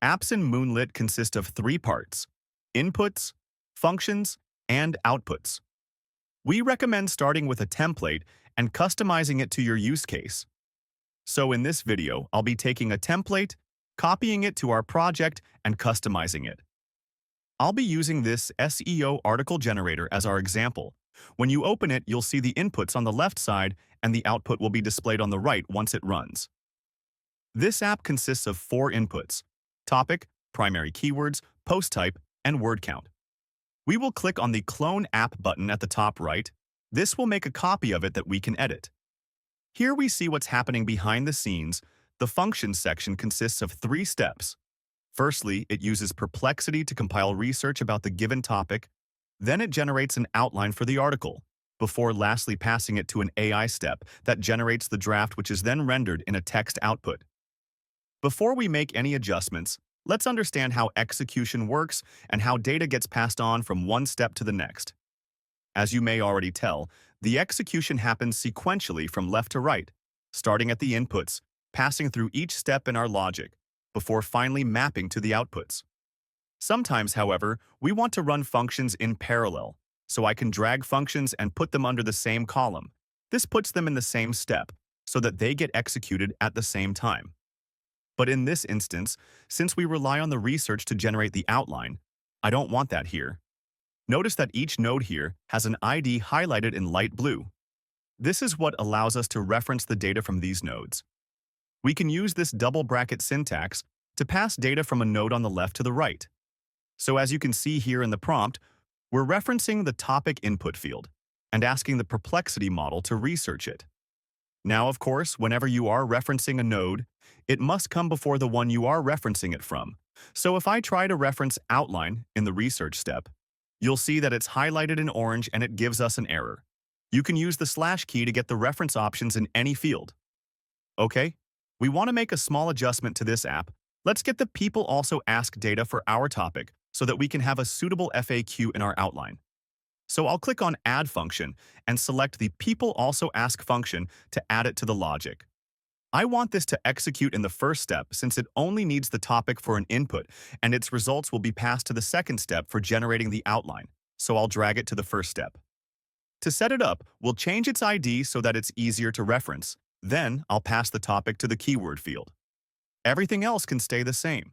Apps in Moonlit consist of three parts: inputs, functions, and outputs. We recommend starting with a template and customizing it to your use case. So in this video, I'll be taking a template, copying it to our project, and customizing it. I'll be using this SEO article generator as our example. When you open it, you'll see the inputs on the left side and the output will be displayed on the right once it runs. This app consists of four inputs: topic, primary keywords, post type, and word count. We will click on the Clone App button at the top right. This will make a copy of it that we can edit. Here we see what's happening behind the scenes. The Functions section consists of three steps. Firstly, it uses Perplexity to compile research about the given topic. Then it generates an outline for the article, before lastly passing it to an AI step that generates the draft, which is then rendered in a text output. Before we make any adjustments, let's understand how execution works and how data gets passed on from one step to the next. As you may already tell, the execution happens sequentially from left to right, starting at the inputs, passing through each step in our logic, before finally mapping to the outputs. Sometimes, however, we want to run functions in parallel, so I can drag functions and put them under the same column. This puts them in the same step, so that they get executed at the same time. But in this instance, since we rely on the research to generate the outline, I don't want that here. Notice that each node here has an ID highlighted in light blue. This is what allows us to reference the data from these nodes. We can use this double bracket syntax to pass data from a node on the left to the right. So as you can see here in the prompt, we're referencing the topic input field and asking the Perplexity model to research it. Now, of course, whenever you are referencing a node, it must come before the one you are referencing it from. So if I try to reference outline in the research step, you'll see that it's highlighted in orange and it gives us an error. You can use the / key to get the reference options in any field. Okay, we want to make a small adjustment to this app. Let's get the people also ask data for our topic so that we can have a suitable FAQ in our outline. So I'll click on Add Function and select the People Also Ask function to add it to the logic. I want this to execute in the first step since it only needs the topic for an input, and its results will be passed to the second step for generating the outline, so I'll drag it to the first step. To set it up, we'll change its ID so that it's easier to reference. Then I'll pass the topic to the keyword field. Everything else can stay the same.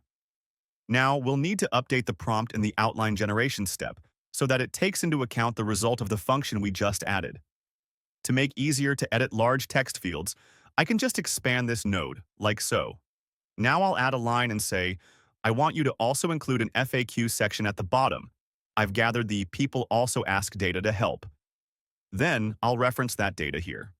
Now we'll need to update the prompt in the outline generation step, so that it takes into account the result of the function we just added. To make easier to edit large text fields, I can just expand this node, like so. Now I'll add a line and say, I want you to also include an FAQ section at the bottom. I've gathered the People Also Ask data to help. Then I'll reference that data here.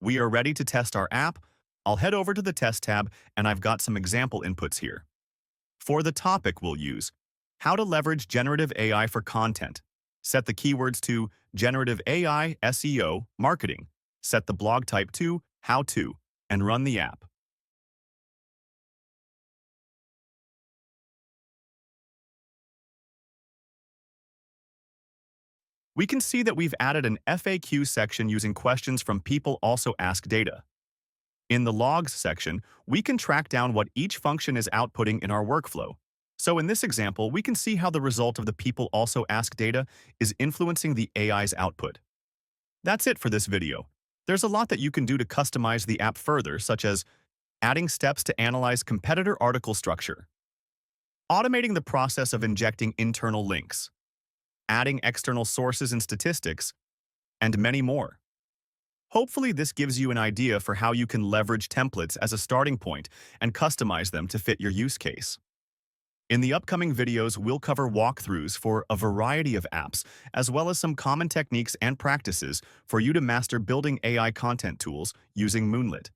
We are ready to test our app. I'll head over to the Test tab, and I've got some example inputs here. For the topic, we'll use How to Leverage Generative AI for Content. Set the keywords to Generative AI, SEO, Marketing. Set the blog type to How To, and run the app. We can see that we've added an FAQ section using questions from People Also Ask data. In the Logs section, we can track down what each function is outputting in our workflow. So in this example, we can see how the result of the People Also Ask data is influencing the AI's output. That's it for this video. There's a lot that you can do to customize the app further, such as adding steps to analyze competitor article structure, automating the process of injecting internal links, adding external sources and statistics, and many more. Hopefully this gives you an idea for how you can leverage templates as a starting point and customize them to fit your use case. In the upcoming videos, we'll cover walkthroughs for a variety of apps, as well as some common techniques and practices for you to master building AI content tools using Moonlit.